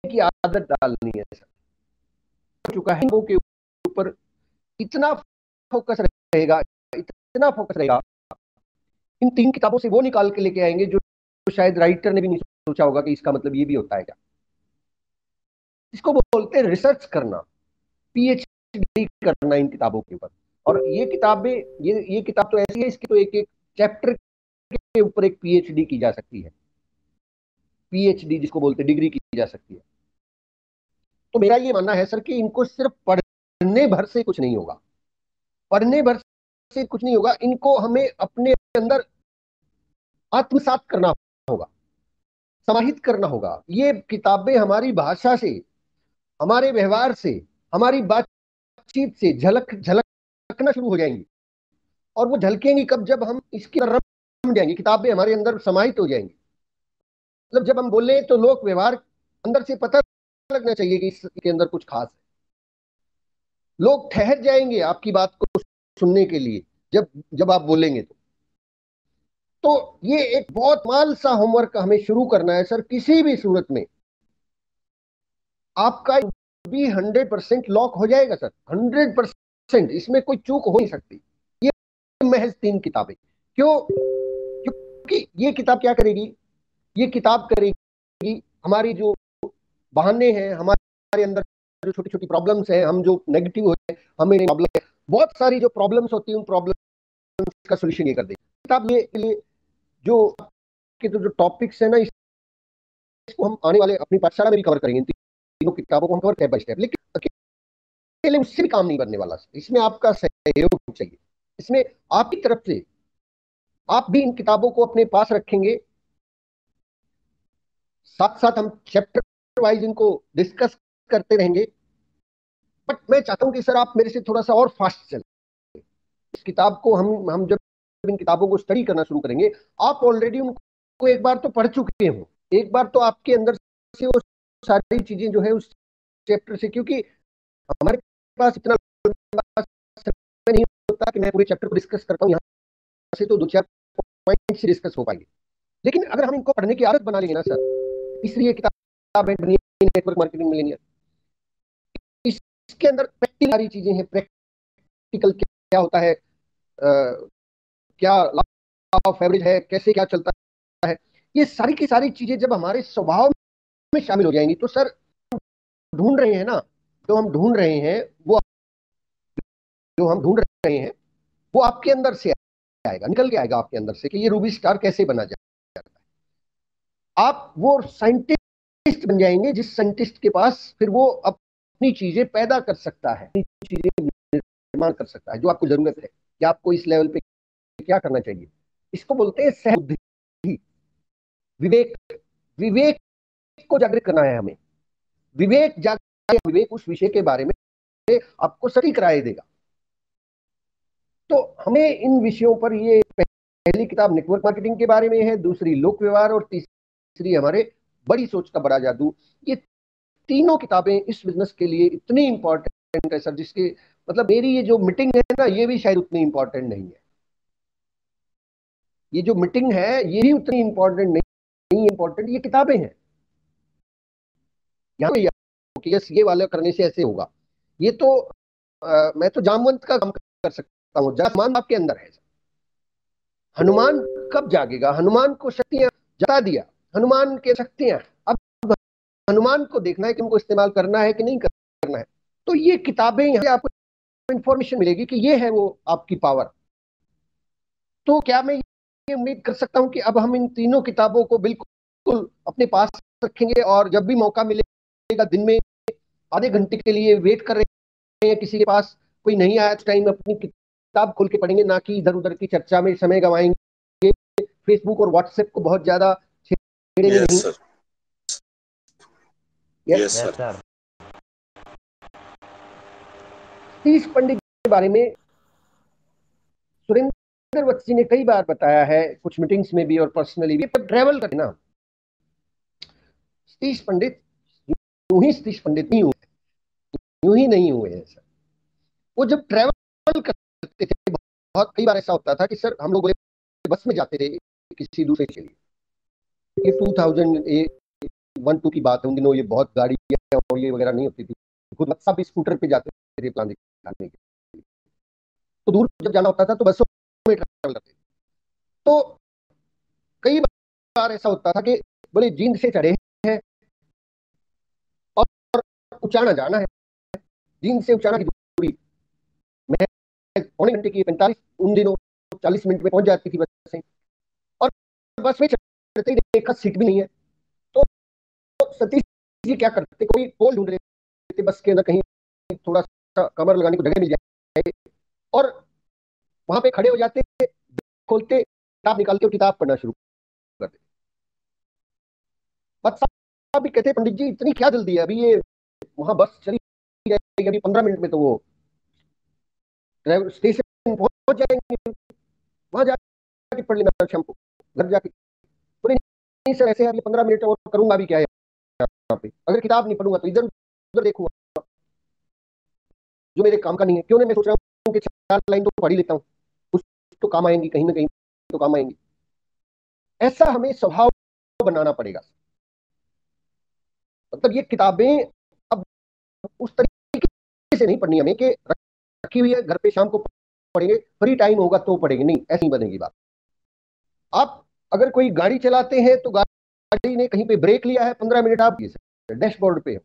की आदत डालनी है सर। हो चुका है के ऊपर इतना फोकस रहेगा, इतना फोकस रहेगा, इन 3 किताबों से वो निकाल के लेके आएंगे जो शायद राइटर ने भी नहीं सोचा होगा कि इसका मतलब ये भी होता है क्या। इसको बोलते हैं रिसर्च करना, पीएचडी करना इन किताबों के ऊपर। और ये किताबें, ये किताब तो ऐसी है, इसकी तो एक एक चैप्टर के ऊपर एक पीएचडी की जा सकती है, पीएचडी जिसको बोलते हैं डिग्री की जा सकती है। तो मेरा ये मानना है सर कि इनको सिर्फ पढ़ने भर से कुछ नहीं होगा, पढ़ने भर से कुछ नहीं होगा, इनको हमें अपने अंदर आत्मसात करना होगा, समाहित करना होगा। ये किताबें हमारी भाषा से, हमारे व्यवहार से, हमारी बातचीत से झलकना शुरू हो जाएंगी। और वो झलकेंगी कब? जब हम इसकी तरफ रम जाएंगे, किताबें हमारे अंदर समाहित हो जाएंगी। मतलब जब हम बोले तो लोग व्यवहार अंदर से पता लगना चाहिए कि इसके अंदर कुछ खास है। लोग ठहर जाएंगे आपकी बात को सुनने के लिए जब आप बोलेंगे तो ये एक बहुत माल सा होमवर्क हमें शुरू करना है सर। किसी भी सूरत में आपका भी 100% लॉक हो जाएगा सर, 100%, इसमें कोई चूक हो नहीं सकती। ये महज 3 किताबें। क्यों? क्योंकि ये किताब क्या करेगी? ये किताब करेगी हमारी जो बहाने हैं, हमारे अंदर जो छोटी छोटी प्रॉब्लम्स हैं, हम जो नेगेटिव होते हैं, हमें प्रॉब्लम है, बहुत सारी जो प्रॉब्लम्स होती हैं, उन प्रॉब्लम्स का सोल्यूशन ये कर देगी किताब। ये लिए जो के जो टॉपिक्स है ना, इसको हम आने वाले अपनी पाठशाला में भी कवर करेंगे। तीनों किताबों को हम कवर स्टेप बाय स्टेप, लेकिन अकेले उससे भी काम नहीं बनने वाला। इसमें आपका सहयोग चाहिए, इसमें आपकी तरफ से आप भी इन किताबों को अपने पास रखेंगे, साथ साथ हम चैप्टर वाइज इनको डिस्कस करते रहेंगे। बट मैं चाहता हूं कि सर आप मेरे से थोड़ा सा और फास्ट चलें। इस किताब को हम जब इन किताबों को स्टडी करना शुरू करेंगे, आप ऑलरेडी उनको एक बार तो पढ़ चुके हो, एक बार तो आपके अंदर से वो सारी चीजें जो है उस चैप्टर से, क्योंकि हमारे पास इतना समय नहीं होता कि मैं पूरे चैप्टर को डिस्कस करता हूँ, यहाँ से तो 2-4 पॉइंट से डिस्कस हो पाएंगे। लेकिन अगर हम इनको पढ़ने की आदत बना लेंगे ना सर, इसलिए किताब है नेटवर्क मार्केटिंग मिलेनियर, इसके अंदर प्रैक्टिकल सारी चीजें हैं। प्रैक्टिकल क्या होता है, क्या लॉ ऑफ एवरेज है, कैसे क्या चलता है, ये सारी की सारी चीजें जब हमारे स्वभाव में शामिल हो जाएंगी तो सर ढूंढ रहे हैं ना, जो हम ढूंढ रहे हैं वो आपके अंदर से आएगा, निकल के आएगा आपके अंदर से कि ये रूबी स्टार कैसे बना जाता है। आप वो साइंटिस्ट बन जाएंगे जिस साइंटिस्ट के पास फिर वो अपनी चीजें पैदा कर सकता है, चीजें निर्माण कर सकता है जो आपको जरूरत है कि आपको इस लेवल पे क्या करना चाहिए। इसको बोलते हैं सहबुद्धि, विवेक। विवेक को जागृत करना है हमें। विवेक जागृत, विवेक उस विषय के बारे में आपको सटीक राय देगा। तो हमें इन विषयों पर, ये पहली किताब नेटवर्क मार्केटिंग के बारे में है, दूसरी लोक व्यवहार और तीसरी हमारे बड़ी सोच का बड़ा जादू। ये तीनों किताबें इस बिजनेस के लिए इतनी इंपॉर्टेंट है सर, जिसके मतलब मेरी ये जो मीटिंग है ना, ये भी शायद उतनी इंपॉर्टेंट नहीं है। ये जो मीटिंग है ये भी उतनी इंपॉर्टेंट नहीं, इंपॉर्टेंट ये किताबें हैं। यहाँ ये वाला करने से ऐसे होगा, ये तो मैं तो जामवंत का काम कर सकता हूँ, जासमान आपके अंदर है। हनुमान कब जागेगा? हनुमान को शक्तियां जता दिया, हनुमान के शक्तियां, अब हनुमान को देखना है कि उनको इस्तेमाल करना है कि नहीं करना है। तो ये किताबें, यहाँ आपको इंफॉर्मेशन मिलेगी कि ये है वो आपकी पावर। तो क्या मैं ये उम्मीद कर सकता हूं कि अब हम इन तीनों किताबों को बिल्कुल अपने पास रखेंगे और जब भी मौका मिलेगा दिन में आधे घंटे के लिए वेट कर रहे हैं किसी के पास कोई नहीं आया, टाइम अपनी किताब खोल के पढ़ेंगे, ना कि इधर उधर की चर्चा में समय गवाएंगे, फेसबुक और व्हाट्सएप को बहुत ज्यादा छेड़ेंगे नहीं। Yes sir. सतीश पंडित के बारे में सुरेंद्र वत्स जी ने कई बार बताया है, कुछ मीटिंग्स में भी और पर्सनली भी, पर ट्रैवल करना, सतीश पंडित यूं ही सतीश पंडित नहीं हुए, यूं ही नहीं हुए हैं सर। वो जब ट्रैवल करते थे, बहुत कई बार ऐसा होता था कि सर हम लोग बस में जाते थे किसी दूसरे के लिए, 2008 1-2 की बात है, उन दिनों ये बहुत गाड़ी और ये वगैरह नहीं होती थी, खुद सब स्कूटर पे जाते थे प्लान दिखाने के लिए। तो दूर जब जाना होता था तो बसों में ट्रैवल करते थे। तो कई बार ऐसा होता था कि बोले जींद से चढ़े हैं और उचाना जाना है, जींद से उचाना की दूरी मैं पौने घंटे की 45, उन दिनों 40 मिनट में पहुंच जाती थी बसें, और बस में चढ़ते ही देखा सीट भी नहीं है। तो सतीश जी क्या करते, कोई पोल ढूंढ रहे थे बस के अंदर, कहीं थोड़ा सा कमर लगाने को जगह मिल जाए, और वहां पे खड़े हो जाते, खोलते, किताब निकालते और किताब पढ़ना शुरू करते। बस साहब भी कहते, पंडित जी इतनी क्या जल्दी है, अभी ये वहां बस चली जाएगी, अभी 15 मिनट में तो वो ड्राइवर स्टेशन पहुंच जाएंगे, वहां जाके पढ़ लेना शाम को घर जाके। बोले नहीं सर, ऐसे अभी 15 मिनट और करूंगा भी क्या है यहाँ पे, अगर किताब नहीं पढ़ूंगा तो इधर उधर देखूंगा, जो मेरे काम का नहीं है। क्यों नहीं, मैं सोच रहा हूँ कि 4 लाइन तो पढ़ ही लेता हूँ, कुछ तो काम आएंगी, कहीं ना कहीं तो काम आएंगी। ऐसा हमें स्वभाव बनाना पड़ेगा। मतलब ये किताबें अब उस तरीके से नहीं पढ़नी हमें कि रखी हुई है घर पे, शाम को पढ़ेंगे, फ्री टाइम होगा तो पढ़ेंगे, नहीं, ऐसी बनेगी बात। आप अगर कोई गाड़ी चलाते हैं तो गाड़ी ने कहीं पे ब्रेक लिया है, 15 मिनट आप डैशबोर्ड पे,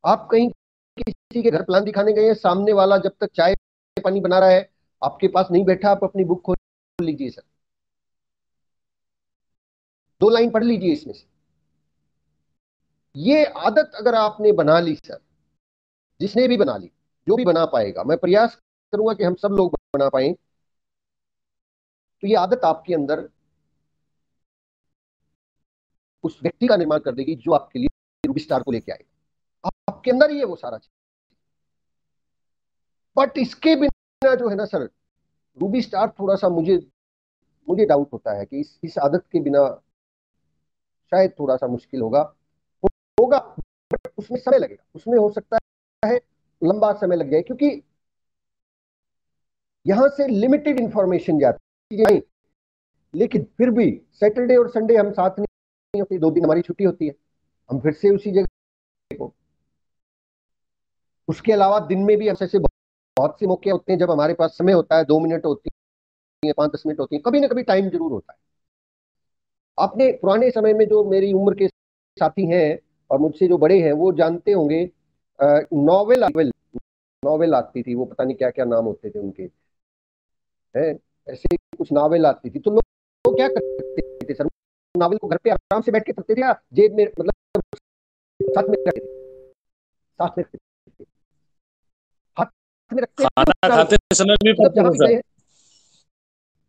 आप कहीं किसी के घर प्लान दिखाने गए हैं, सामने वाला जब तक चाय पानी बना रहा है आपके पास नहीं बैठा, आप अपनी बुक खोल लीजिए सर, 2 लाइन पढ़ लीजिए इसमें से। ये आदत अगर आपने बना ली सर, जिसने भी बना ली, जो भी बना पाएगा, मैं प्रयास करूंगा कि हम सब लोग बना पाए, तो ये आदत आपके अंदर उस व्यक्ति का निर्माण कर देगी जो आपके लिए रूबी स्टार को लेके आएगा। आपके अंदर ही है वो सारा चीज। बट इसके बिना जो है ना सर, रूबी स्टार थोड़ा सा मुझे मुझे डाउट होता है कि इस आदत के बिना शायद थोड़ा सा मुश्किल होगा। होगा, बट उसमें समय लगेगा, उसमें हो सकता है लंबा समय लग जाए, क्योंकि यहां से लिमिटेड इंफॉर्मेशन जाती है, लेकिन फिर भी सैटरडे और संडे हम साथ नहीं होते, 2 दिन हमारी छुट्टी होती है, हम फिर से उसी जगह को। उसके अलावा दिन में भी ऐसे बहुत से मौके होते हैं जब हमारे पास समय होता है, 2 मिनट होती है, 5-10 मिनट होती है, कभी ना कभी टाइम जरूर होता है। आपने पुराने समय में जो मेरी उम्र के साथी हैं और मुझसे जो बड़े हैं वो जानते होंगे, नॉवेल नॉवेल आती थी, वो पता नहीं क्या क्या नाम होते थे उनके, है ऐसे कुछ नावेल आती थी, तो लोग क्या करते थे सर, नावल को घर पे आराम से बैठ के पढ़ते थे या जेब में, मतलब साथ में रखते थे, साथ में रखते थे, हाथ में रखते थे खाना खाते समय भी मतलब पढ़ते जहां थे भी सर, गए।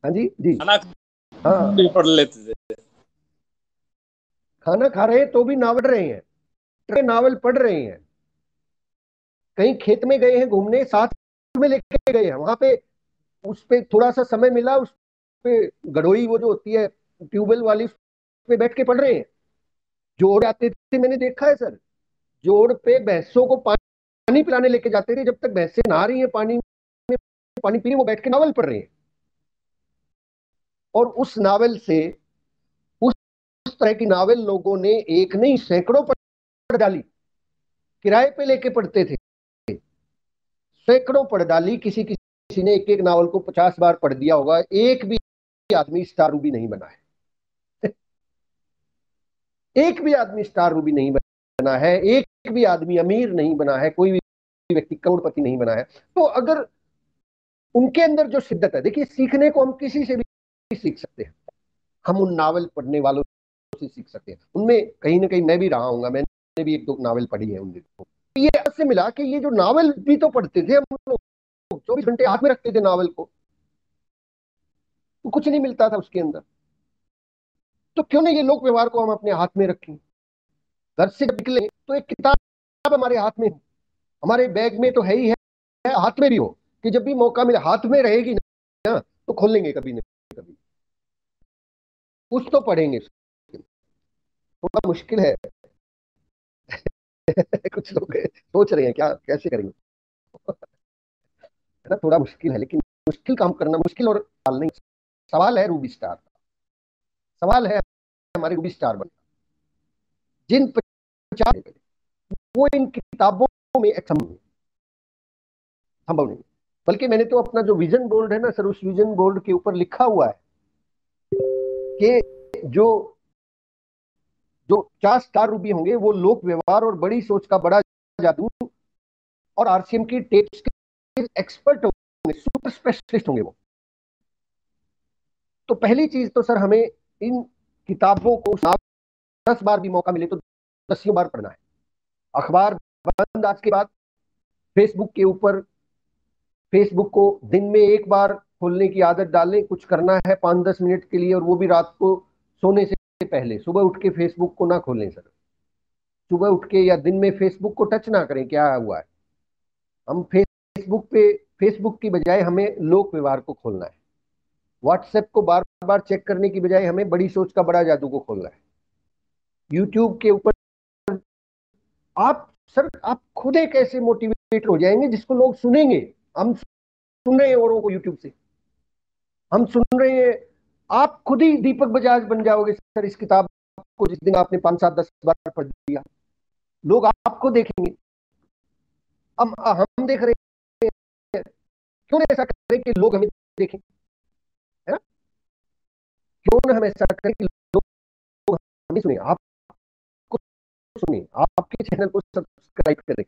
हाँ जी जी। खाना हाँ, भी पढ़ लेते थे। खाना खा रहे हैं तो भी नावल रहे हैं, नावल पढ़ रहे हैं, कहीं खेत में गए हैं घूमने, साथ में लेके गए हैं, वहां पे उस पे थोड़ा सा समय मिला, उस पे गड़ोई वो जो होती है ट्यूबवेल वाली, उस पे बैठ के पढ़ रहे हैं। जोड़ आते थे, मैंने देखा है सर, जोड़ पे भैंसों को पानी पिलाने लेके जाते थे, जब तक भैंसें नहा रही हैं पानी में, पानी पी रही, वो बैठ के नावल पढ़ रहे हैं। और उस नावल से, उस तरह की नावल लोगों ने एक नहीं सैकड़ों पढ़ डाली, किराए पे लेके पढ़ते थे, सैकड़ों पढ़ डाली, किसी किसी ने एक एक नावल को 50 बार पढ़ दिया होगा, एक भी आदमी स्टार रूबी नहीं बना है। एक भी आदमी स्टार रूबी नहीं बना है, एक भी आदमी अमीर नहीं बना है, कोई भी व्यक्ति करोड़पति नहीं बना है। तो अगर उनके अंदर जो शिद्दत है, देखिए सीखने को हम किसी से भी सीख सकते हैं, हम उन नावल पढ़ने वालों से सीख सकते हैं, उनमें कहीं ना कहीं मैं भी रहा हूँ, मैंने भी 1-2 नावल पढ़ी है उन दिनों। तो ये ऐसे मिला कि ये जो नावल भी तो पढ़ते थे हम लोग, 24 घंटे हाथ में रखते थे नावल को, तो कुछ नहीं मिलता था उसके अंदर। तो क्यों नहीं ये लोक व्यवहार को हम अपने हाथ में रखें, घर से जब निकले तो एक किताब हमारे हाथ में हो, हमारे बैग में तो है ही है, हाथ में भी हो, कि जब भी मौका मिले हाथ में रहेगी ना तो खोल लेंगे कभी ना कभी, कुछ तो पढ़ेंगे। थोड़ा मुश्किल है। कुछ लोग सोच रहे हैं क्या कैसे करेंगे, है ना, थोड़ा मुश्किल है, लेकिन मुश्किल काम करना मुश्किल और सवाल नहीं, सवाल है रूबी स्टार, सवाल है हमारे रूबी स्टार बनना। जिन 50 वो इन किताबों में संभव नहीं। बल्कि मैंने तो अपना जो विजन बोर्ड है ना सर, उस विजन बोर्ड के ऊपर लिखा हुआ है कि जो जो 50 स्टार रूबी होंगे वो लोक व्यवहार और बड़ी सोच का बड़ा जादू और आरसीएम की टेप्स के एक्सपर्ट होंगे, सुपर स्पेशलिस्ट होंगे वो। तो पहली चीज तो सर हमें इन किताबों को 10 बार भी मौका मिले तो 10 बार पढ़ना है। अखबार बंद आज के बाद फेसबुक के ऊपर, फेसबुक को दिन में एक बार खोलने की आदत डालें। कुछ करना है 5-10 मिनट के लिए, और वो भी रात को सोने से पहले। सुबह उठ के फेसबुक को ना खोलें सर, सुबह उठ के या दिन में फेसबुक को टच ना करें। क्या हुआ है, हम फेसबुक की बजाय हमें लोक व्यवहार को खोलना है। व्हाट्सएप को बार बार चेक करने की बजाय हमें बड़ी सोच का बड़ा जादू को खोलना है। यूट्यूब के ऊपर आप खुद एक ऐसे मोटिवेटर हो जाएंगे जिसको लोग सुनेंगे। हम सुन रहे हैं औरों को यूट्यूब से, हम सुन रहे हैं, आप खुद ही दीपक बजाज बन जाओगे सर। इस किताब को जिस दिन आपने 5-7-10 बार पढ़ दिया, लोग आपको देखेंगे। हम देख रहे हैं, क्यों ना ऐसा करें कि लोग हमें देखें, है ना? क्यों ना हम ऐसा करें कि लोग हमें सुने, आपको सुने, आपके चैनल को सब्सक्राइब करें,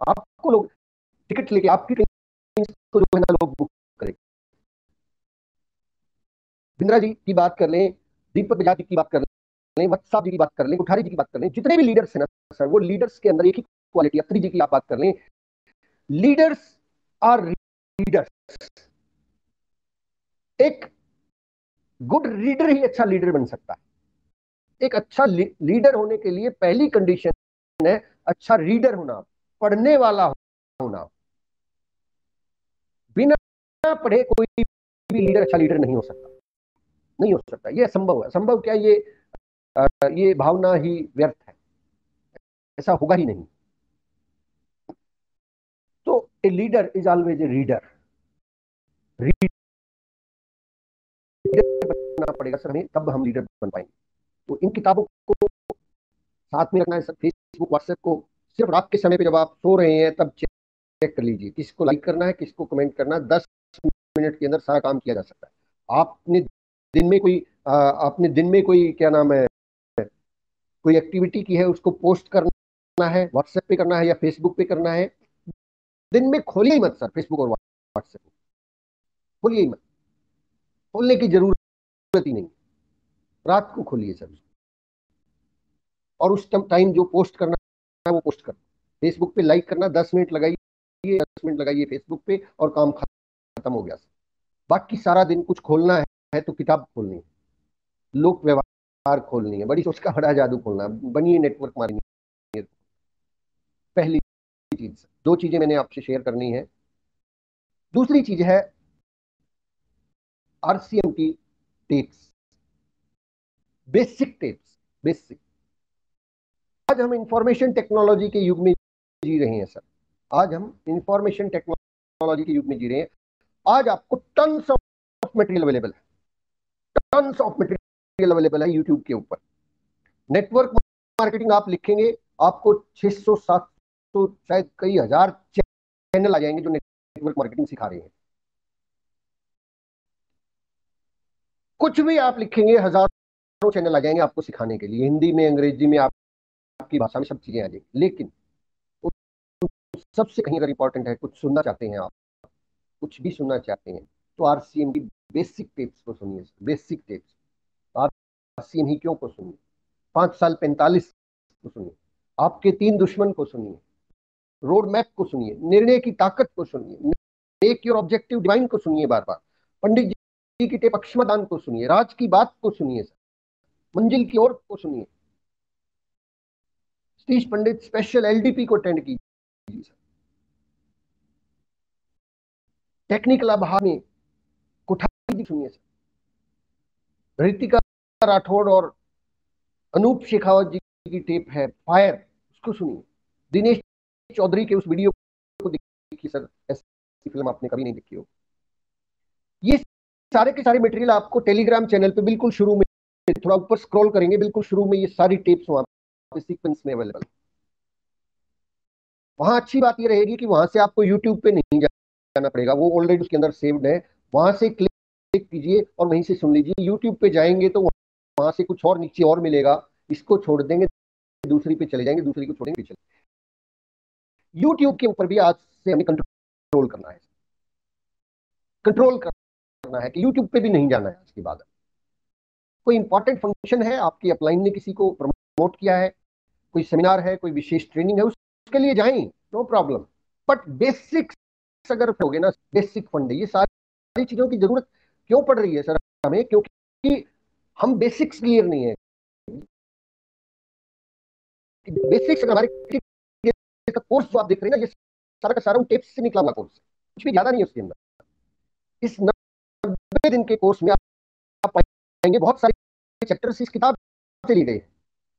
आपको लोग टिकट लेके आपकी को जो है ना लोग बुक करें। बिंद्रा जी की बात कर लें, दीपक बजाज जी की बात कर लें, वत्स जी की बात कर लें, कुठारी जी की बात कर लें, जितने भी लीडर्स हैं ना सर, वो लीडर्स के अंदर एक ही क्वालिटी। अत्री जी की आप बात कर लें, लीडर्स आर रीडर्स। एक गुड रीडर ही अच्छा लीडर बन सकता है। एक अच्छा लीडर होने के लिए पहली कंडीशन है अच्छा रीडर होना, पढ़ने वाला होना। बिना पढ़े कोई भी लीडर अच्छा लीडर नहीं हो सकता, नहीं हो सकता। ये असंभव है। संभव क्या, ये भावना ही व्यर्थ है, ऐसा होगा ही नहीं। तो a leader is always a reader. Reader बनना पड़ेगा सर हमें, तब हम लीडर बन पाएंगे। तो इन किताबों को साथ में रखना है सर। फेसबुक व्हाट्सएप को सिर्फ रात के समय पे जब आप सो रहे हैं तब चेक कर लीजिए, किसको लाइक करना है, किसको कमेंट करना है। 10 मिनट के अंदर सारा काम किया जा सकता है। आपने दिन में कोई क्या नाम है, कोई एक्टिविटी की है, उसको पोस्ट करना है, व्हाट्सएप पे करना है या फेसबुक पे करना है। दिन में खोलिए ही मत सर फेसबुक और व्हाट्सएप, खोलिए ही मत, खोलने की जरूरत ही नहीं। रात को खोलिए सर, और उस टाइम जो पोस्ट करना है वो पोस्ट करना। फेसबुक पे लाइक करना 10 मिनट लगाइए, 10 मिनट लगाइए फेसबुक पे, और काम खत्म हो गया। बाकी सारा दिन कुछ खोलना है तो किताब खोलनी है, लोक व्यवहार खोलनी है, बड़ी सोच का बड़ा जादू खोलना है, बनिए नेटवर्क मारेंगे। पहली चीज, 2 चीजें मैंने आपसे शेयर करनी है। दूसरी चीज है आरसीएम की टिप्स, बेसिक टिप्स, बेसिक। आज हम इंफॉर्मेशन टेक्नोलॉजी के युग में जी रहे हैं सर। आज हम इंफॉर्मेशन टेक्नोलॉजी के युग में जी रहे हैं। आज आपको टन्स ऑफ मटेरियल अवेलेबल है, टन्स ऑफ मटेरियल अवेलेबल है यूट्यूब के ऊपर। नेटवर्क मार्केटिंग आप लिखेंगे, आपको 600-700 शायद कई हजार चैनल आ जाएंगे जो नेटवर्क मार्केटिंग सिखा रहे हैं। कुछ भी आप लिखेंगे, हजारों चैनल आ जाएंगे आपको सिखाने के लिए, हिंदी में, अंग्रेजी में, आपकी भाषा में सब चीजें आ जाएंगी। लेकिन सबसे कहीं अगर इंपॉर्टेंट है, कुछ सुनना चाहते हैं आप, कुछ भी सुनना चाहते हैं, तो आरसीएम की बेसिक टिप्स को सुनिए। बेसिक टिप्स, आरसीएम ही क्यों को सुनिए, 5 साल 45 को सुनिए, आपके 3 दुश्मन को सुनिए, रोड मैप को सुनिए, निर्णय की ताकत को सुनिए, मेक योर ऑब्जेक्टिव डिवाइन को सुनिए बार बार, पंडित जी की टेप अक्षमदान को सुनिए, राज की बात को सुनिए सर, मंजिल की ओर को सुनिए, सतीश पंडित स्पेशल एलडीपी को अटेंड कीजिए सर, टेक्निकल आभार में कुठारी जी सुनिए सर, ऋतिका राठौड़ और अनूप शेखावत जी की टेप है फायर, उसको सुनिए, दिनेश चौधरी के उस वीडियो को देखिए सर, ऐसी फिल्म आपने कभी नहीं देखी हो। ये सारे के सारे मटेरियल आपको टेलीग्राम चैनल पे बिल्कुल शुरू में, थोड़ा ऊपर स्क्रॉल करेंगे, बिल्कुल शुरू में ये सारी टेप्स वहां सीक्वेंस में अवेलेबल। वहां अच्छी बात ये रहेगी कि वहां से आपको यूट्यूब पे नहीं जाना पड़ेगा, वो ऑलरेडी उसके अंदर सेव्ड है। वहां से क्लिक कीजिए और वहीं से सुन लीजिए। यूट्यूब पे जाएंगे तो वहां से कुछ और नीचे और मिलेगा, इसको छोड़ देंगे दूसरी पे चले जाएंगे, दूसरी को छोड़ेंगे चले। यूट्यूब के ऊपर भी आज से हमें कंट्रोल करना है, कंट्रोल करना है कि यूट्यूब पे भी नहीं जाना है। आज के बाद कोई इंपॉर्टेंट फंक्शन है, आपकी अपलाइन ने किसी को प्रमोट किया है, कोई सेमिनार है, कोई विशेष ट्रेनिंग है, उसके लिए जाएं, नो प्रॉब्लम। बट बेसिक्स अगर होगे ना, बेसिक फंड, ये सारी चीजों की जरूरत क्यों पड़ रही है सर हमें? क्योंकि हम बेसिक्स क्लियर नहीं है। बेसिक्स हमारे कोर्स जो आप देख रहे हैं ना, ये सारा का सारा उन टेप्स से निकला हुआ कोर्स, कुछ भी ज्यादा नहीं है उसके अंदर। इस 90 दिन के कोर्स में आप पाएंगे बहुत सारे चैप्टर्स इस किताब से ली गई है,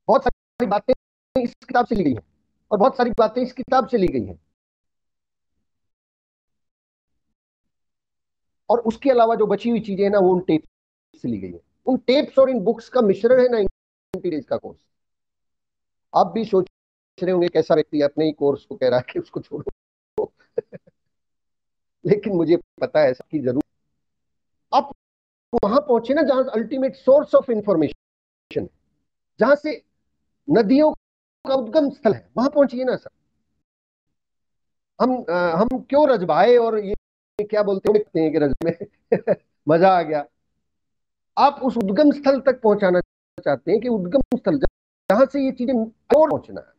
बहुत सारी बातें इस किताब से ली गई हैं, और बहुत सारी बातें इस किताब से ली गई हैं। और उसके अलावा जो बची हुई चीजें हैं ना, वो उन टेप्स से ली गई है। उन टेप्स और इन बुक्स का मिश्रण है 90 डेज का कोर्स। आप भी सोच रहे होंगे कैसा व्यक्ति अपने ही कोर्स को कह रहा है कि उसको छोड़ो लेकिन मुझे पता है सबकी जरूरत। आप वहां पहुंचे ना जहां अल्टीमेट सोर्स ऑफ इंफॉर्मेशन, जहां से नदियों का उद्गम स्थल है, वहां पहुंचिए ना सर। हम क्यों रजभाए और ये क्या बोलते हैं कि रज में मजा आ गया। आप उस उद्गम स्थल तक पहुंचाना चाहते हैं कि उद्गम स्थल जहां से ये चीजें और पहुंचना है।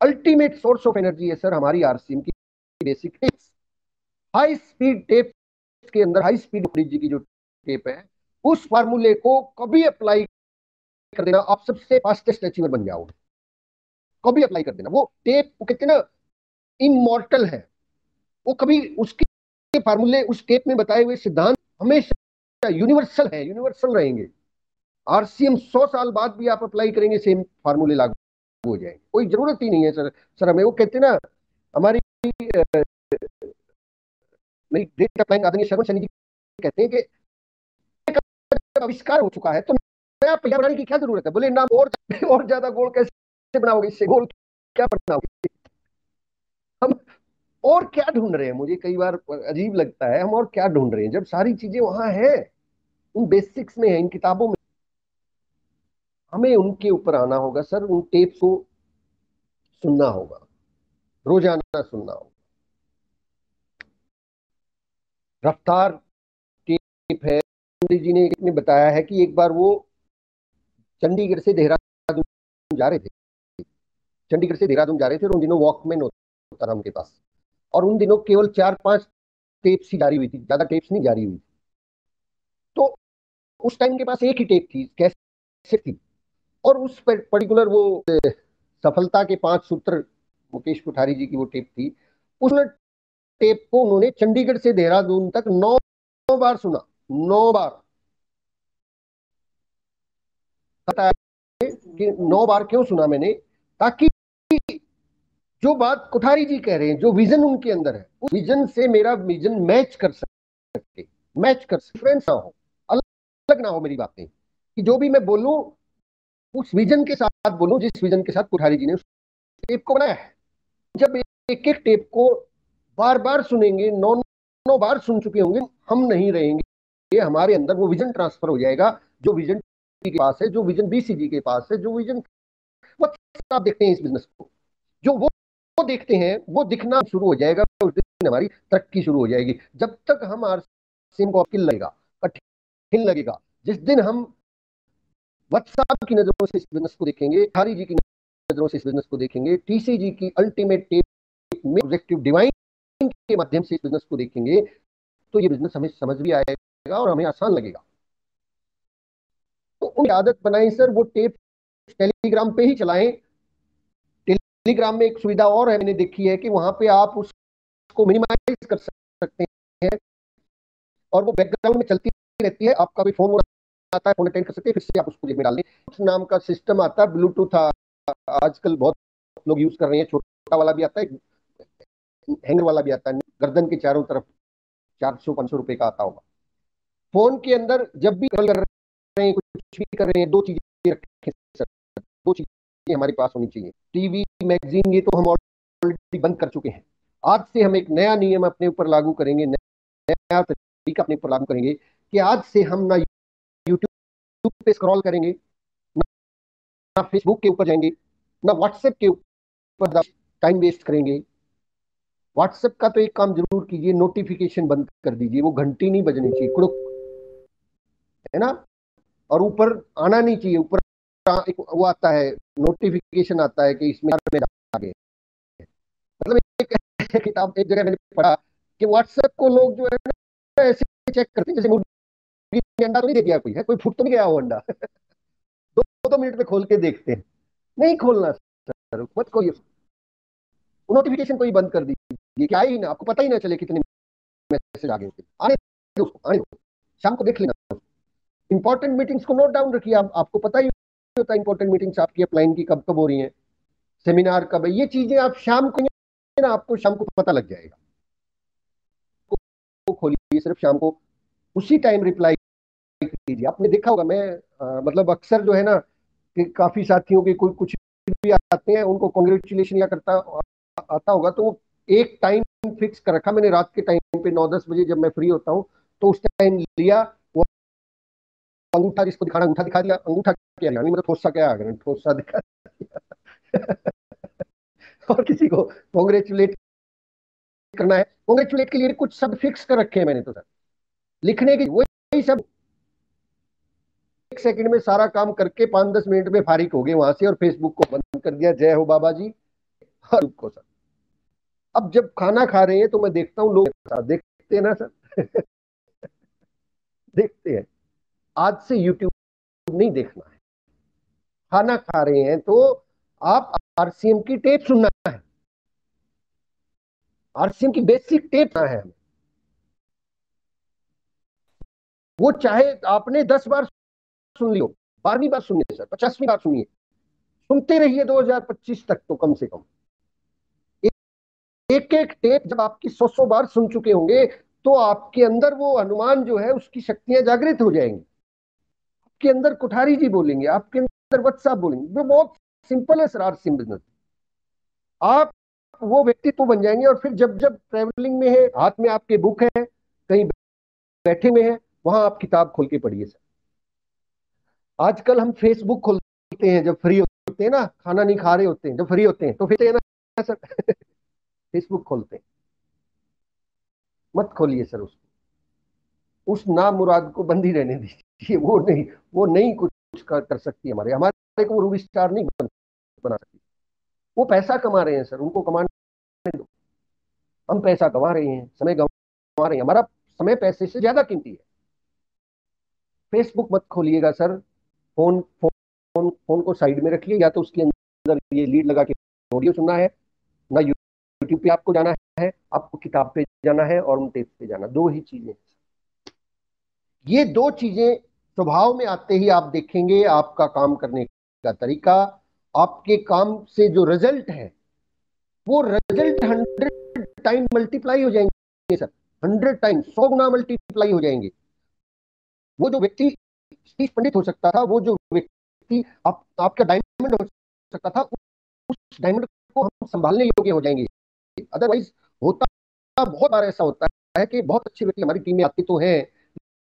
अल्टीमेट सोर्स ऑफ एनर्जी है सर हमारी आरसीएम की basic tapes. High speed tapes के अंदर हाई स्पीड जी की जो टेप है, उस फार्मूले को कभी अप्लाई कर देना, आप सबसे फास्टेस्ट अचीवर बन जाओगे। कभी अप्लाई कर देना, वो टेप वो कहते हैं ना इमॉर्टल है, वो कभी उसके फार्मूले, उस टेप में बताए हुए सिद्धांत हमेशा यूनिवर्सल है, यूनिवर्सल रहेंगे। आरसीएम 100 साल बाद भी आप अप्लाई करेंगे, सेम फार्मूले लागू हो जाएंगे, कोई जरूरत ही नहीं है सर हमें। वो कहते हैं ना, हमारी मेरी ग्रेट अपलाइंग आदरणीय शर्मा सैनी जी कहते हैं कि आविष्कार हो चुका है तो नया पहिया बनाने की क्या जरूरत है? बोले ना, और ज्यादा गोल कैसे बनाओगे, इससे गोल क्या बनाओगे? हम और क्या ढूंढ रहे हैं? मुझे कई बार अजीब लगता है, हम और क्या ढूंढ रहे हैं जब सारी चीजें वहां है, उन बेसिक्स में है, इन किताबों में। हमें उनके ऊपर आना होगा सर, उन टेप्स को सुनना होगा, रोजाना सुनना होगा। रफ्तार टेप है, जी ने बताया है कि एक बार वो चंडीगढ़ से देहरादून जा रहे थे, चंडीगढ़ से देहरादून जा रहे थे, और उन दिनों वॉकमैन होता था उनके पास, और उन दिनों केवल 4-5 टेप्स ही जारी हुई थी, ज्यादा टेप्स नहीं जारी हुई। तो उस टाइम के पास एक ही टेप थी, कैसेट थी, और उस पर्टिकुलर वो सफलता के 5 सूत्र मुकेश कोठारी जी की वो टेप थी। उस टेप को उन्होंने चंडीगढ़ से देहरादून तक 9 बार सुना, 9 बार। पता है कि 9 बार क्यों सुना मैंने? ताकि जो बात कोठारी जी कह रहे हैं, जो विजन उनके अंदर है, उस विजन से मेरा विजन मैच कर सके, मैच कर सके, डिफरेंस ना हो, अलग ना हो मेरी बातें, कि जो भी मैं बोलूं उस विजन के साथ बोलूं जिस विजन के साथ कोठारी जी ने उस टेप को बनाया है। जब एक एक टेप को बार बार सुनेंगे, 9 बार सुन चुके होंगे, हम नहीं रहेंगे, हमारे अंदर वो विजन ट्रांसफर हो जाएगा जो विजन के पास है, जो विजन बीसीजी के पास है, जो विजन आप देखते हैं इस बिजनेस को, जो वो देखते हैं वो दिखना शुरू हो जाएगा, उस दिन हमारी तरक्की शुरू हो जाएगी। जब तक हम आरसीएम को कठिन लगेगा, कठिन लगेगा, जिस दिन हम व्हाट्सएप की नजरों से इस बिजनेस को देखेंगे, हरी जी की नजरों से इस बिजनेस को देखेंगे, टीसीजी की अल्टीमेट टेप में ऑब्जेक्टिव डिवाइन के माध्यम से इस बिजनेस को देखेंगे, तो ये बिजनेस हमें समझ भी आएगा और हमें आसान लगेगा। तो उनकी आदत बनाएं सर, वो टेप टेलीग्राम पे ही चलाएं। टेलीग्राम में एक सुविधा और है, मैंने देखी है कि वहां पे आप उसको मिनिमाइज कर सकते हैं और वो बैकग्राउंड में चलती रहती है। आपका भी फोन आता है, फोन अटेंड कर सकते हैं, फिर से आप उसको जेब में डाल दें। उस नाम का सिस्टम आता है, ब्लूटूथ आजकल बहुत लोग यूज कर रहे हैं, छोटा वाला भी आता है, हैंगर वाला भी आता है, गर्दन के चारों तरफ 400-500 रुपए का आता होगा। फोन के अंदर जब भी कॉल कर रहे हैं, कुछ भी कर रहे हैं, 2 चीजें रखें सर, दो चीजें हमारे पास होनी चाहिए, टीवी, मैगजीन, ये तो हम ऑलरेडी बंद कर चुके हैं। आज से हम एक नया नियम अपने ऊपर लागू करेंगे, नया तरीका अपने ऊपर लागू करेंगे कि आज से हम ना यूट्यूब पे स्क्रॉल करेंगे, ना फेसबुक के ऊपर जाएंगे, ना व्हाट्सएप के ऊपर टाइम वेस्ट करेंगे। व्हाट्सएप का तो एक काम जरूर कीजिए, नोटिफिकेशन बंद कर दीजिए, वो घंटी नहीं बजनी चाहिए, कुड़ुक, है ना, और ऊपर आना नहीं चाहिए, ऊपर एक वो आता है, नोटिफिकेशन आता है कि इसमें आ गए। मतलब एक किताब एक जगह मैंने पढ़ा कि व्हाट्सएप को लोग जो है ना ऐसे चेक करते हैं जैसे मुर्गी ने अंडा तो नहीं दे दिया, कोई है, कोई फुट तो नहीं गया वो अंडा। दो मिनट में खोल के देखते हैं, नहीं खोलना सर, मत खोलिए, नोटिफिकेशन को ही बंद कर दीजिए कि आई ना, आपको पता ही ना चले कितने मैसेज आ गए, आने दो, आने दो, शाम को देख लेना। इंपॉर्टेंट मीटिंग्स को नोट डाउन रखिए, आपको पता ही होता है इंपॉर्टेंट मीटिंग्स आपकी अपलाइन की कब कब हो रही हैं, सेमिनार कब है, ये चीजें आप शाम को ना, आपको शाम को पता लग जाएगा। तो खोलिए सिर्फ शाम को, उसी टाइम रिप्लाई कीजिए। आपने देखा होगा, मैं मतलब अक्सर जो है ना कि काफी साथियों के कोई कुछ भी आते हैं, उनको कॉन्ग्रेचुलेशन या करता आता होगा, तो एक टाइम फिक्स कर रखा मैंने, रात के टाइम पे 9-10 बजे जब मैं फ्री होता हूँ तो उस टाइम लिया, वो अंगूठा जिसको दिखाना अंगूठा दिखा दिया, अंगूठा क्या यानी मतलब ठोसा, क्या आ ठोसा दिखा दिया और किसी को कॉन्ग्रेचुलेट करना है, कॉन्ग्रेचुलेट के लिए कुछ शब्द फिक्स कर रखे हैं मैंने तो सर, लिखने की वही सब, 1 सेकंड में सारा काम करके 5-10 मिनट में फारिग हो गए वहां से और फेसबुक को बंद कर दिया, जय हो बाबा जी। हर को सर, अब जब खाना खा रहे हैं तो मैं देखता हूँ लोग देखते हैं ना सर देखते हैं, आज से यूट्यूब नहीं देखना है, खाना खा रहे हैं तो आप आरसीएम की टेप सुनना है, आरसीएम की बेसिक टेप है हमें, वो चाहे आपने 10 बार सुन लियो, 12वीं बार सुनिए सर, 50वीं बार सुनिए, सुनते रहिए 2025 तक तो कम से कम। एक एक टेप जब आपकी 100 बार सुन चुके होंगे तो आपके अंदर वो अनुमान जो है उसकी शक्तियां जागृत हो जाएंगी, आपके अंदर कुठारी जी बोलेंगे, आपके अंदर वत्स बोलेंगे। वो बहुत सिंपल है सर आरसीएम बिजनेस, आप वो व्यक्तित्व बन जाएंगे। और फिर जब जब ट्रेवलिंग में है, हाथ में आपके बुक है, कहीं बैठे में है, वहां आप किताब खोल के पढ़िए सर। आजकल हम फेसबुक खोलते हैं जब फ्री होते हैं ना, खाना नहीं खा रहे होते हैं, जब फ्री होते हैं तो फिर ना सर फेसबुक खोलते हैं, मत खोलिए सर उसको, उस नामुराद को बंद ही रहने दीजिए, वो नहीं कुछ कर सकती हमारे को रूबी स्टार नहीं बना सकती। वो पैसा कमा रहे हैं सर, उनको कमाने दो, हम पैसा कमा रहे हैं, समय गंवा रहे हैं, हमारा समय पैसे से ज्यादा कीमती है। फेसबुक मत खोलिएगा सर, फोन फोन फोन को साइड में रखिए, या तो उसके अंदर ये लीड लगा के ऑडियो सुनना है, ना यूट्यूब पे आपको जाना है, आपको किताब पे जाना है और उन टेप पे जाना, दो ही चीजें। ये दो चीजें स्वभाव में आते ही आप देखेंगे आपका काम करने का तरीका, आपके काम से जो रिजल्ट है वो रिजल्ट 100 टाइम मल्टीप्लाई हो जाएंगे सर, 100 टाइम, 100 गुना मल्टीप्लाई हो जाएंगे। वो जो व्यक्ति स्टीव पंडित हो सकता था, वो जो व्यक्ति आपका डायमंड हो सकता था, उस डायमंड को हम संभालने योग्य हो जाएंगे। अदरवाइज होता बहुत बार ऐसा होता है कि बहुत अच्छे व्यक्ति हमारी टीम में आते तो हैं,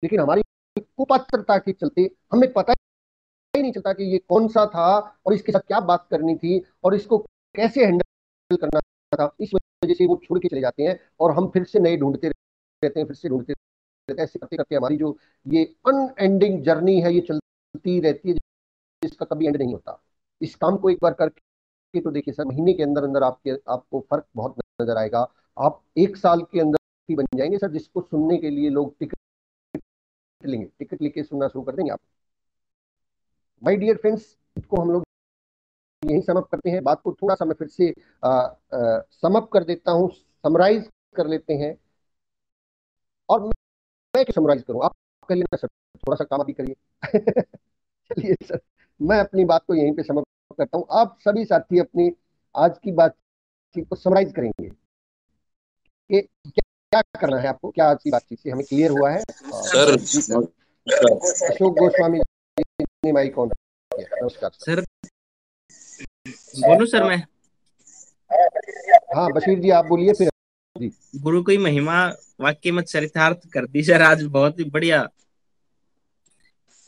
लेकिन हमारी कुपात्रता के चलते हमें पता ही नहीं चलता कि ये कौन सा था और इसके साथ क्या बात करनी थी और इसको कैसे हैंडल करना था। इस वजह से वो छोड़ के चले जाते हैं और हम फिर से नए ढूंढते रहते हैं, फिर से ढूंढते रहते हैं, ऐसे करते करते हमारी जो ये अनएंडिंग जर्नी है ये चलती रहती है, जिसका कभी एंड नहीं होता। इस काम को एक बार करके तो देखिए सर, महीने के अंदर अंदर आपको फर्क बहुत नजर आएगा। आप 1 साल के अंदर ही बन जाएंगे सर, जिसको सुनने के लिए लोग टिकट लेके सुनना शुरू कर देंगे आप। माय डियर फ्रेंड्स, इसको हम लोग यही समअप करते हैं। बात को थोड़ा सा मैं फिर से समअप कर देता हूँ, समराइज कर लेते हैं। और मैं क्या समराइज करूँ, आप करिए ना सर, थोड़ा सा काम अभी करिए चलिए सर, मैं अपनी बात को यहीं पे समअप करता हूँ। आप सभी साथी अपनी आज की बातचीत को समराइज करेंगे कि क्या करना है आपको, क्या आज की बातचीत से हमें क्लियर हुआ है। सर अशोक गोस्वामी जी ने माइक ऑन किया। नमस्कार सर। बोलूं सर मैं? हाँ बशीर जी, आप बोलिए फिर जी। गुरु की महिमा वाक्य में चरितार्थ कर दी सर, आज बहुत ही बढ़िया।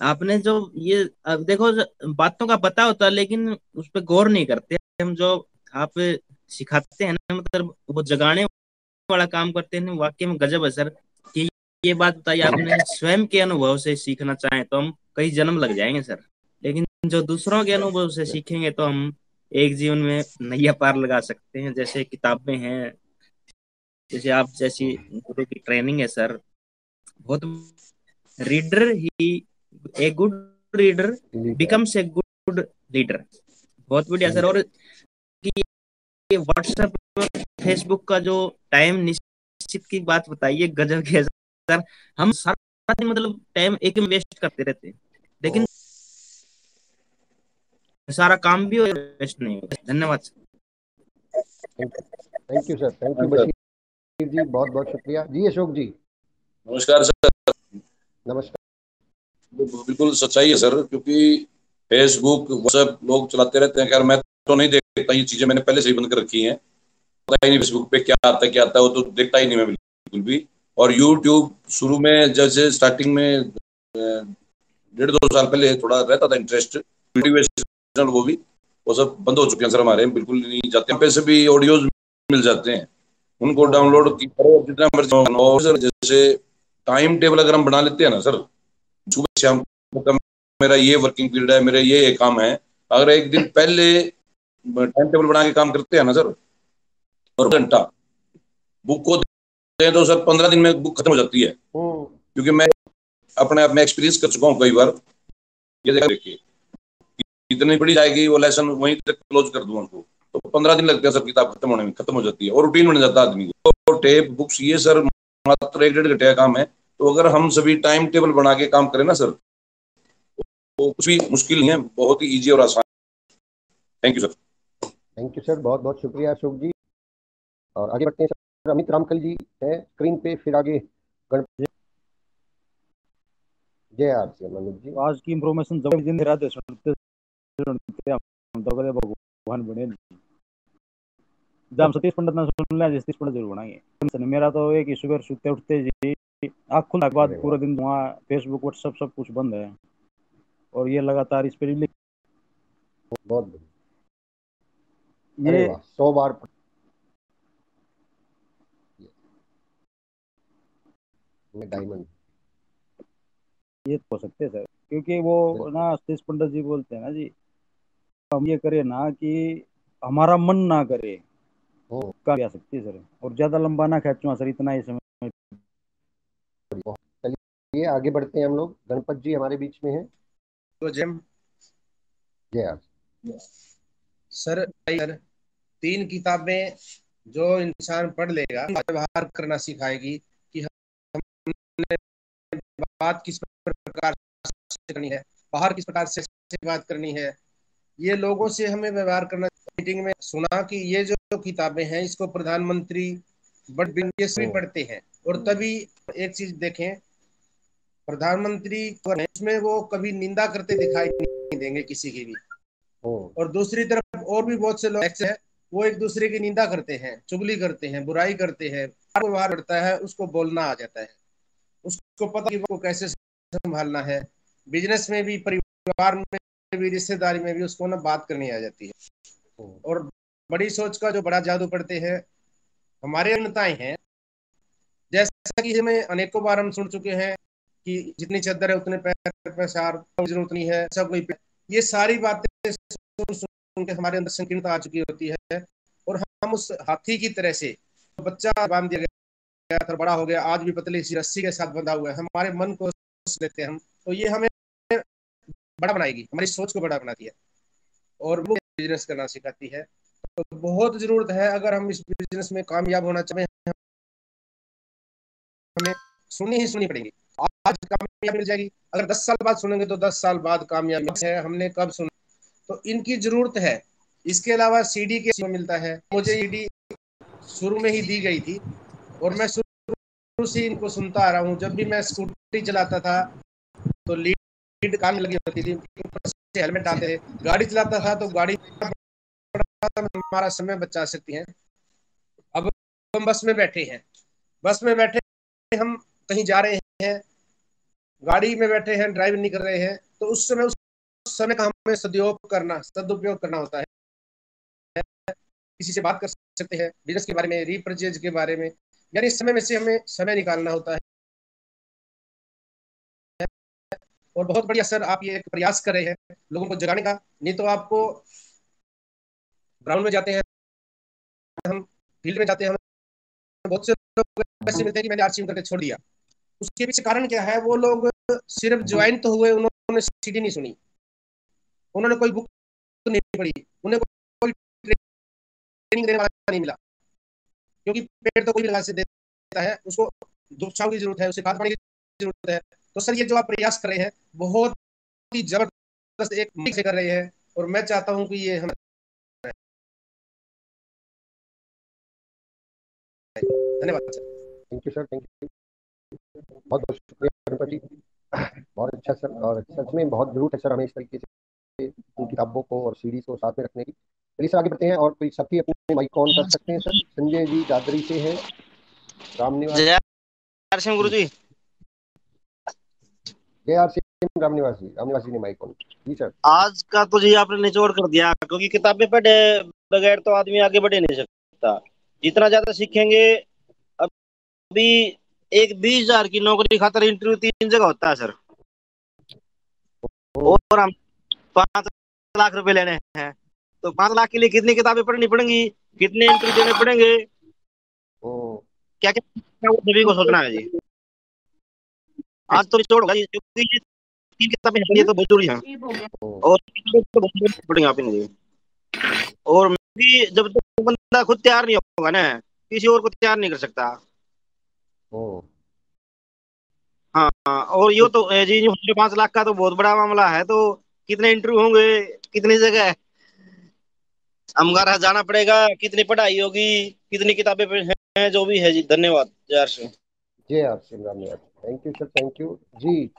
आपने जो ये अब देखो, बातों का पता होता है लेकिन उस पर गौर नहीं करते हम। जो आप सिखाते हैं ना, मतलब वो जगाने वाला काम करते हैं, वाकई में गजब है सर। कि ये बात बताइए आपने, स्वयं के अनुभव से सीखना चाहें तो हम कई जन्म लग जाएंगे सर, लेकिन जो दूसरों के अनुभव से सीखेंगे तो हम एक जीवन में नैया पार लगा सकते हैं। जैसे किताबें हैं, जैसे आप जैसी गुरु की ट्रेनिंग है सर, बहुत। Reader he, a good reader leader. Becomes a good leader. बहुत बढ़िया सर। और कि ये व्हाट्सएप, फेसबुक का जो टाइम निश्चित की बात बताइए, गजब की है सर। हम सारा दिन मतलब टाइम एक में वेस्ट करते रहते हैं, लेकिन सारा काम भी वेस्ट नहीं होता। धन्यवाद sir. Thank you sir, thank हाँ यू सर। बशीर जी, बहुत बहुत शुक्रिया जी। अशोक जी नमस्कार सर। नमस्कार। बिल्कुल सच्चाई है सर, क्योंकि फेसबुक व्हाट्सएप लोग चलाते रहते हैं। खैर मैं तो नहीं देखता, ये चीजें मैंने पहले से ही बंद कर रखी हैं। पता ही नहीं फेसबुक पे क्या आता है क्या आता है, वो तो देखता ही नहीं मैं बिल्कुल भी। और यूट्यूब शुरू में जैसे स्टार्टिंग में 1.5-2 साल पहले थोड़ा रहता था इंटरेस्ट, मोटिवेशनल, वो सब बंद हो चुके हैं सर हमारे, बिल्कुल नहीं जाते। पे से भी ऑडियोज मिल जाते हैं, उनको डाउनलोड करो जितना मर्जी। और सर जैसे टाइम टेबल अगर हम बना लेते हैं ना सर, सुबह शाम को मेरा ये वर्किंग पीरियड है, मेरे ये काम है, अगर एक दिन पहले टाइम टेबल बना के काम करते हैं ना सर, और घंटा बुक को दें तो सर 15 दिन में बुक खत्म हो जाती है। क्योंकि मैं अपने आप में एक्सपीरियंस कर चुका हूँ कई बार। ये देखिए इतनी बड़ी जाएगी वो लेसन, वहीं तक क्लोज कर दूं उनको तो 15 दिन लगते हैं सर, किताब खत्म होने में, खत्म हो जाती है और रूटीन बन जाता है आदमी को। तो टेप बुक्स ये सर मात्र 1-1.5 घंटे का काम है। तो अगर हम सभी टाइम टेबल बना के काम करें ना सर, तो कुछ भी मुश्किल नहीं है, बहुत ही ईजी और आसान। Thank you sir. Thank you sir, बहुत बहुत शुक्रिया अशोक जी। और आगे बढ़ते हैं सर, अमित रामकल जी हैं स्क्रीन पे, फिर आगे गणपत। जय आरती मनोज जी। आज की इंफॉर्मेशन जब दिन रात सुनते सुनते हम तो कदे भगवान बने। जब हम सतीश पंडित ना सुन लिया, सतीश पंडित जरूर बनाएंगे। मेरा तो एक ही सुबह सुते उठते जी आँख खुलने के बाद पूरा दिन वहाँ फेसबुक व्हाट्सएप सब कुछ बंद है, और ये लगातार इस पर बहुत ये अरे वाह, 100 बार डायमंड। ये हो सकते हैं सर, क्योंकि वो ना सतीश पंडित जी बोलते हैं ना जी, हम ये करें ना कि हमारा मन ना करे, का आ सकती है सर। और ज्यादा लंबा ना खींचना सर, इतना ही समय। चलिए आगे बढ़ते हैं हम लोग, गणपत जी हमारे बीच में हैं। तो जय जय आरती सर। 3 किताबें जो इंसान पढ़ लेगा, व्यवहार करना सिखाएगी कि हमने बात किस प्रकार से करनी है, बाहर किस प्रकार से बात करनी है, ये लोगों से हमें व्यवहार करना। मीटिंग में सुना कि ये जो किताबें हैं इसको प्रधानमंत्री भी पढ़ते हैं, और तभी एक चीज देखें, प्रधानमंत्री इसमें वो कभी निंदा करते दिखाई नहीं देंगे किसी की भी। और दूसरी तरफ और भी बहुत से लोग हैं, वो एक दूसरे की निंदा करते हैं, चुगली करते हैं, बुराई करते हैं। व्यवहार करता है, उसको बोलना आ जाता है, उसको पता कि वो कैसे संभालना है। बिजनेस में भी, परिवार में भी, रिश्तेदारी में भी उसको ना बात करनी आ जाती है। और बड़ी सोच का जो बड़ा जादू पढ़ते हैं हमारे नेताएं हैं, जैसा कि हमें अनेकों बार हम सुन चुके हैं कि जितनी चादर है उतने पैर पे सार, जरूरत नहीं है सब कोई। ये सारी बातें सुन के हमारे अंदर संकीर्णता आ चुकी होती है, और हम उस हाथी की तरह से, बच्चा बांध दिया गया था, बड़ा हो गया, आज भी पतली सी रस्सी के साथ बंधा हुआ है, हमारे मन को लेते हैं हम, तो ये हमें बड़ा बनाएगी, हमारी सोच को बड़ा बनाती है, और वो बिजनेस करना सिखाती है। तो बहुत जरूरत है, अगर हम इस बिजनेस में कामयाब होना चाहें, हमें सुननी पड़ेगी। आज कामयाबी मिल जाएगी, अगर 10 साल बाद सुनेंगे तो 10 साल बाद कामयाबी है, हमने कब सुना, तो इनकी जरूरत है। इसके अलावा सीडी के मिलता है, मुझे सीडी शुरू में ही दी गई थी, और मैं शुरू से इनको सुनता आ रहा हूँ। जब भी मैं स्कूटी चलाता था तो लीड कान में लगी होती थी, हेलमेट डालते थे, गाड़ी चलाता था तो गाड़ी हम हमारा समय बचा सकते हैं। अब हम बस में बैठे हैं, बस में बैठे हम कहीं जा रहे हैं, गाड़ी में बैठे हैं, ड्राइव नहीं कर रहे हैं, तो उस समय का हमें सदुपयोग करना होता है। किसी से बात कर सकते हैं, बिजनेस के बारे में, रीपरचेज के बारे में, यानी इस समय में से हमें समय निकालना होता है। और बहुत बढ़िया सर, आप ये एक प्रयास कर रहे हैं लोगों को जगाने का। नहीं तो आपको ग्राउंड में जाते हैं, हम फील्ड में जाते हैं, हम बहुत से लोग ऐसे मिलते हैं कि मैंने आरसीएम करके छोड़ दिया। उसके पीछे कारण क्या है? वो लोग सिर्फ ज्वाइन तो हुए, उन्होंने सीडी नहीं सुनी, उन्होंने कोई बुक नहीं पढ़ी, उन्हें कोई ट्रेनिंग देने वाला नहीं मिला। क्योंकि पेड़ तो कोई भी लगा से देता है, उसको धूप छांव की जरूरत है, उसे खाद पानी की जरूरत है। तो सर, ये जो आप प्रयास कर रहे हैं बहुत ही जबरदस्त एक मिक्स से कर रहे हैं, और मैं चाहता हूं कि ये हम धन्यवाद sir. Thank you sir, thank you, बहुत बहुत शुक्रिया गणपति, बहुत अच्छा सर। और सच में बहुत जरूरत है सर हमें इस तरीके से इन किताबों को और सीरीज को साथ में रखने की। चलिए सर आगे बढ़ते हैं, और कोई साथी अपने माइक ऑन कर सकते हैं सर। संजय जी दादरी से हैं, रामनिवास। जय सिंह गुरु जी। जय आर सिंह रामनिवासी ने माइक ऑन। Ji sir. आज का तो जी आपने निचोड़ कर दिया, क्योंकि किताबें पढ़े बगैर तो आदमी आगे बढ़ ही नहीं सकता। जितना ज्यादा सीखेंगे, अभी एक 20,000 की नौकरी खातर इंटरव्यू 3 जगह होता है सर, और हम 5 लाख रुपए लेने हैं, तो 5 लाख के लिए कितनी किताबें पढ़नी पड़ेंगी, कितने इंटरव्यू देने पड़ेंगे, क्या क्या सभी को सोचना है जी। आज तो निचोड़ होगा, क्योंकि 3 किताबें हैं, ये तो बहुत जरूरी है, और तो बहुत पड़ेंगे आप जी। और जब तक बंदा खुद तैयार नहीं होगा ना, किसी और को तैयार नहीं कर सकता। हाँ, और ये तो जी 5 लाख का तो बहुत बड़ा मामला है। तो कितने इंटरव्यू होंगे, कितनी जगह हमारा जाना पड़ेगा, कितनी पढ़ाई होगी, कितनी किताबें हैं, जो भी है जी। धन्यवाद। Jai Singh. Jai R Singh Ramniwas, thank you sir, thank you जी।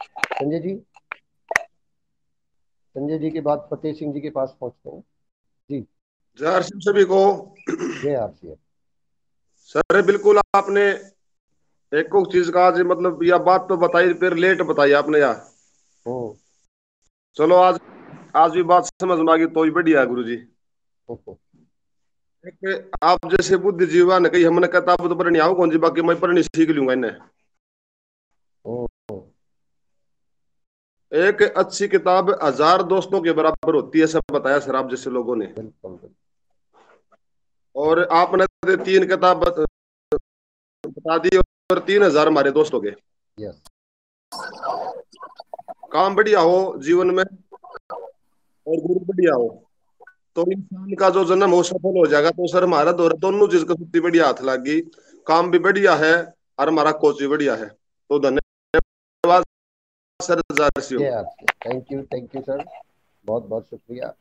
संजय जी के बाद फतेह सिंह जी के पास पहुंचते हैं जी। जय आर सिंह सभी को। जय आर सिंह सर, बिल्कुल आपने एक चीज का आज मतलब यह बात तो बताई, फिर लेट बताई आपने यार। चलो आज भी बात समझ में आ गई, तो ही बढ़िया गुरु जी। एक आप जैसे बुद्धिजीवा ने कही, हमने कहता अब तो पढ़नी आओ कौन जी, बाकी मैं पढ़नी सीख लूंगा इन्हें। एक अच्छी किताब 1000 दोस्तों के बराबर होती है, सब बताया सर आप जैसे लोगों ने। और आपने 3 किताब बता दी, और 3000 हमारे दोस्त हो गए। काम बढ़िया हो जीवन में और गुरु बढ़िया हो, तो इंसान का जो जन्म हो सफल हो जाएगा। तो सर हमारा दोनों चीज का सबसे बढ़िया हाथ लगी, काम भी बढ़िया है और हमारा कोच भी बढ़िया है। तो धन्यवाद सर। थैंक यू सर, बहुत बहुत शुक्रिया।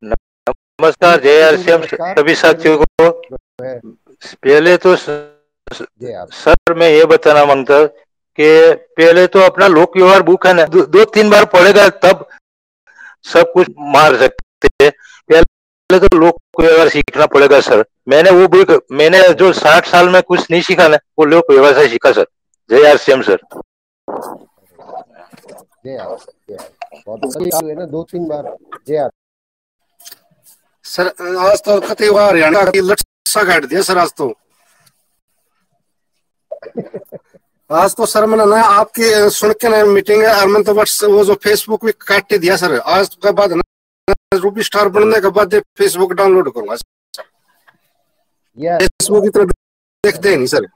नमस्कार जय आर सिंह सभी साथियों को। पहले तो सर मैं ये बताना मांगता कि पहले तो अपना लोक व्यवहार बुक है ना, 2-3 बार पढ़ेगा तब सब कुछ मार सकते हैं। पहले तो लोक व्यवहार सीखना पड़ेगा सर। मैंने वो बुक, मैंने जो 60 साल में कुछ नहीं सीखा ना, वो लोक व्यवहार से सीखा सर। जय आर सिंह सर। बहुत है ना, 2-3 बार जय सर। आज तो कते हरियाणा की लट्सा काट दिया सर आज तो सर मैंने ना आपकी सुन के ना मीटिंग है, और मैंने तो वो जो फेसबुक भी काट दिया सर। आज के बाद ना रूबी स्टार बनने के बाद फेसबुक डाउनलोड करूंगा सर। फेसबुक इतना देखते नहीं सर।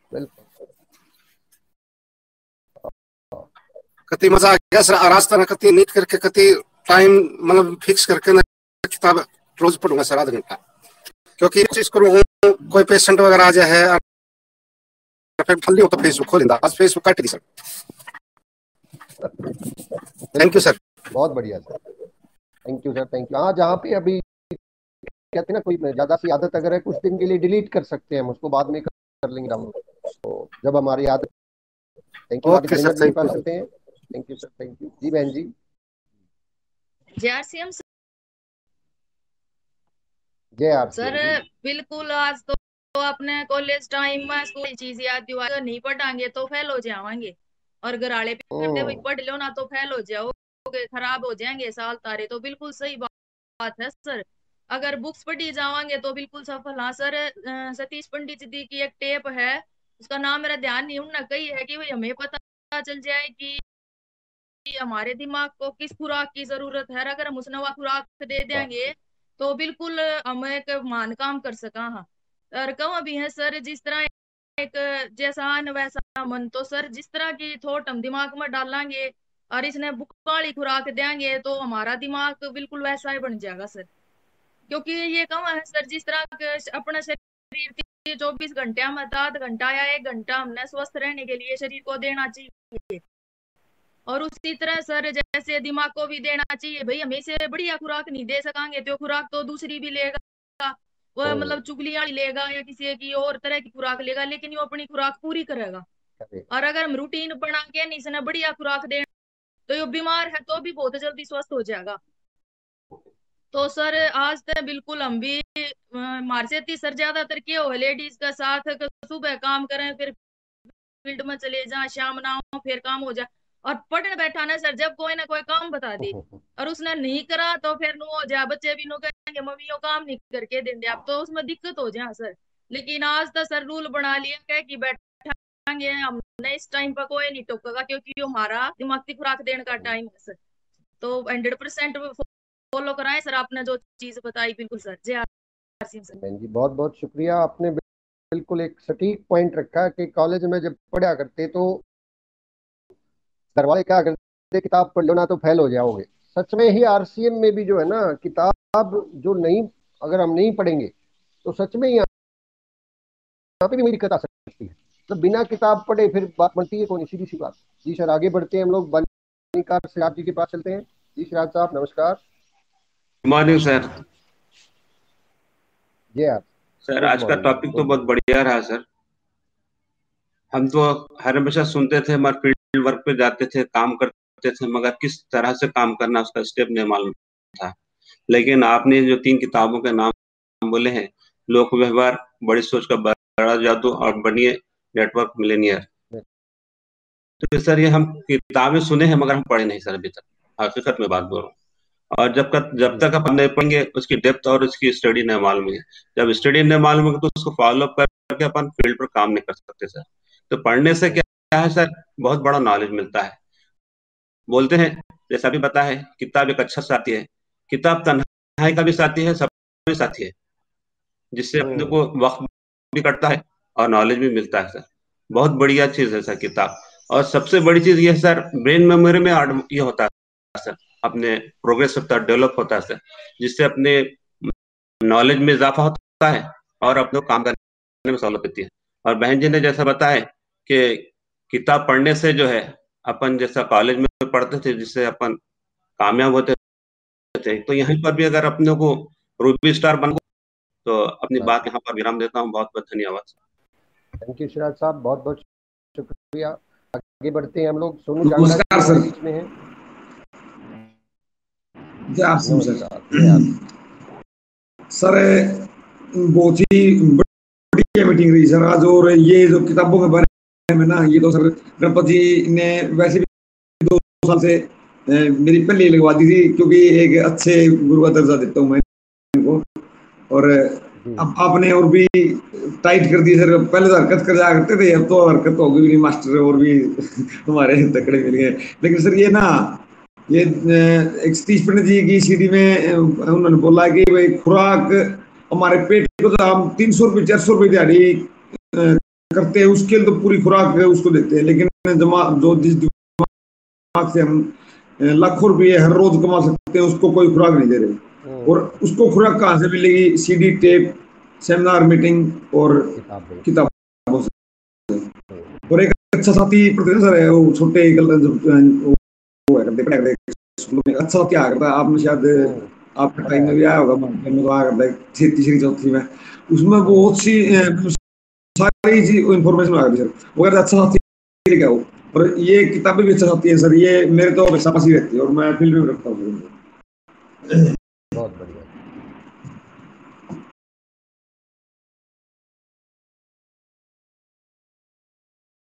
कति मजा आ गया सर। रास्ता ना कति नीट करके, कति टाइम मतलब फिक्स करके ना किताब रोज पढ़ूंगा सर, आधा घंटा। क्योंकि चीज करूँ, कोई पेशेंट वगैरह आ जाए हो तो फेसबुक खोल देता। आज फेसबुक काट दी सर। Thank you sir. बहुत बढ़िया sir, thank you sir, thank you. हाँ, जहाँ पे अभी कहते हैं ना, कोई ज्यादा सी आदत अगर है, कुछ दिन के लिए डिलीट कर सकते हैं हम उसको, बाद में कर लेंगे डाउनलोड, तो जब हमारी आदत। Thank you. Okay sir, thank you. Thank you sir, thank you जी। बहन जी जय आर सिंह सर बिल्कुल, आज तो अपने कॉलेज टाइम में स्कूल चीज याद दिवा नहीं पढ़ाएंगे तो फेल हो जाएंगे, और घराले पे करते भाई पढ़ लो ना तो फेल हो जाओगे, खराब हो जाएंगे साल तारे। तो बिल्कुल सही बात है सर, अगर बुक्स पढ़ी जावांगे तो बिल्कुल सफल। हाँ सर, सतीश पंडित जी की एक टेप है, उसका नाम मेरा ध्यान नहीं, उन्होंने कही है कि भाई हमें पता चल जाए कि हमारे दिमाग को किस खुराक की जरूरत है, अगर हम उस नवा खुराक दे देंगे तो बिल्कुल हम एक महान काम कर सका। हाँ, और कहूँ भी है सर, जिस तरह एक जैसा अन्न वैसा मन, तो सर जिस तरह की थॉट हम दिमाग में डालेंगे और इसने बुक वाली खुराक देंगे तो हमारा दिमाग बिल्कुल वैसा ही बन जाएगा सर। क्योंकि ये कहूँ है सर, जिस तरह अपने शरीर 24 घंटे में 7 घंटा या 1 घंटा हमने स्वस्थ रहने के लिए शरीर को देना चाहिए, और उसी तरह सर जैसे दिमाग को भी देना चाहिए। भाई हमें से बढ़िया खुराक नहीं दे सकेंगे तो खुराक तो दूसरी भी लेगा, वो मतलब चुगली वाली लेगा या किसी की और तरह की खुराक लेगा, लेकिन वो अपनी खुराक पूरी करेगा। और अगर हम रूटीन बना के नहीं से बढ़िया खुराक दे तो ये बीमार है तो भी बहुत जल्दी स्वस्थ हो जाएगा। तो सर आज तो बिल्कुल हम भी मार्सेती सर ज्यादातर क्या हो लेडीज का साथ सुबह काम करें फिर फील्ड में चले जाए, शाम ना हो फिर काम हो जाए, और पढ़ने बैठा ना सर जब कोई ना कोई काम बता दे और उसने नहीं करा तो फिर नो हो जाए, बच्चे भी नो कहेंगे मम्मी वो काम नहीं करके देंगे, अब तो उसमें दिक्कत हो जाए सर। लेकिन आज तो सर रूल बना लिया है कि बैठांगे हमने इस टाइम पर कोई नहीं टोकेगा, क्योंकि वो हमारा दिमाग की खुराक देने का टाइम है सर। तो 100% फॉलो कराएं सर, आपने जो चीज बताई बिल्कुल सर। जय आर सिंह सर। जी बहुत बहुत शुक्रिया, आपने बिल्कुल एक सटीक पॉइंट रखा कि कॉलेज में जब पढ़ा करते तो घर वाले क्या करते, किताब पढ़ लो ना तो फेल हो जाओगे। सच में ही आरसीएम में भी जो है ना, किताब जो नहीं अगर हम नहीं पढ़ेंगे तो सच में ही यहाँ पे भी मेरी दिक्कत आ सकती है। तो बिना किताब पढ़े फिर बात बनती है कौन, सीधी सी बात। जी सर आगे बढ़ते हैं हम लोग, बानीकार सिराज जी के पास चलते हैं। जी सिराज साहब नमस्कार। Morning sir. जी आप सर आज का टॉपिक तो बहुत बढ़िया रहा सर। हम तो हर हमेशा सुनते थे, हमारे फील्ड वर्क पे जाते थे, काम करते थे, मगर किस तरह से काम करना उसका स्टेप नहीं मालूम था। लेकिन आपने जो 3 किताबों के नाम बोले हैं, लोक व्यवहार, बड़ी सोच का बड़ा जादू और बनिए नेटवर्क मिलेनियर, तो सर ये हम किताबें सुने हैं मगर हम पढ़े नहीं सर अभी तक, हकीकत में बात बोल रहा हूँ। और जब तक अपन नहीं पढ़ेंगे उसकी डेप्थ और उसकी स्टडी नहीं मालूम है। जब स्टडी नहीं मालूम है तो उसको फॉलो अप करके अपन फील्ड पर काम नहीं कर सकते सर। तो पढ़ने से क्या है सर, बहुत बड़ा नॉलेज मिलता है। बोलते हैं जैसा भी पता है, किताब एक अच्छा साथी है, किताब तन्हाई का भी साथी है, सब भी साथी है, जिससे अपने को वक्त भी कटता है और नॉलेज भी मिलता है सर। बहुत बढ़िया चीज है सर किताब। और सबसे बड़ी चीज ये सर, ब्रेन मेमोरी में ये होता है सर, अपने प्रोग्रेस होता है, डेवलप होता है सर, जिससे अपने नॉलेज में इजाफा होता है और अपने काम करने में सहूलत होती है। और बहन जी ने जैसा बताया कि किताब पढ़ने से जो है, अपन जैसा कॉलेज में पढ़ते थे जिससे अपन कामयाब होते थे, तो यहाँ पर भी अगर अपने को रूबी स्टार बन तो अपनी बात यहाँ पर विराम देता हूँ। बहुत बहुत धन्यवाद। थैंक यू सिराज साहब, बहुत बहुत शुक्रिया। आगे बढ़ते हैं हम लोग। सोनू नमस्कार सर। में है। सर बहुत ही बढ़िया मीटिंग रही सर आज। और ये जो किताबों के बारे में ना, ये तो सर गणपति ने वैसे भी 2 साल से मेरी पहले लगवा दी थी, क्योंकि एक अच्छे गुरु का दर्जा देता हूँ मैं इनको। और अब आपने और भी टाइट कर दी सर। पहले तो हरकत कर जाया करते थे, अब तो हरकत हो गई मास्टर और भी हमारे तकड़े मिल गए। लेकिन सर ये ना, ये एक सतीश पंडित जी की सीडी में उन्होंने बोला कि भाई खुराक हमारे पेट को तो हम 300 रुपये 400 रुपये दिहाड़ी करते हैं, उसके लिए तो पूरी खुराक उसको देते हैं। लेकिन जो जिस दिमाग से हम लाखों रुपये हर रोज कमा सकते हैं, उसको कोई खुराक नहीं दे रहे। और उसको खुराक कहाँ से मिलेगी? सीडी, टेप, सेमिनार, मीटिंग और किताबों से। और एक अच्छा साथी प्रोफेसर है, वो छोटे अच्छा क्या करता है, आपने शायद आपके टाइम में भी आया होगा, में तो आया करता है 3री 4थी में, उसमें बहुत सी सारी इंफॉर्मेशन आ गई सर। वो कहते अच्छा साथी क्या हो। और ये किताबें भी अच्छा साथी है सर, ये मेरे तो हमेशा पास ही रहती है और मैं फील्ड में रखता हूँ।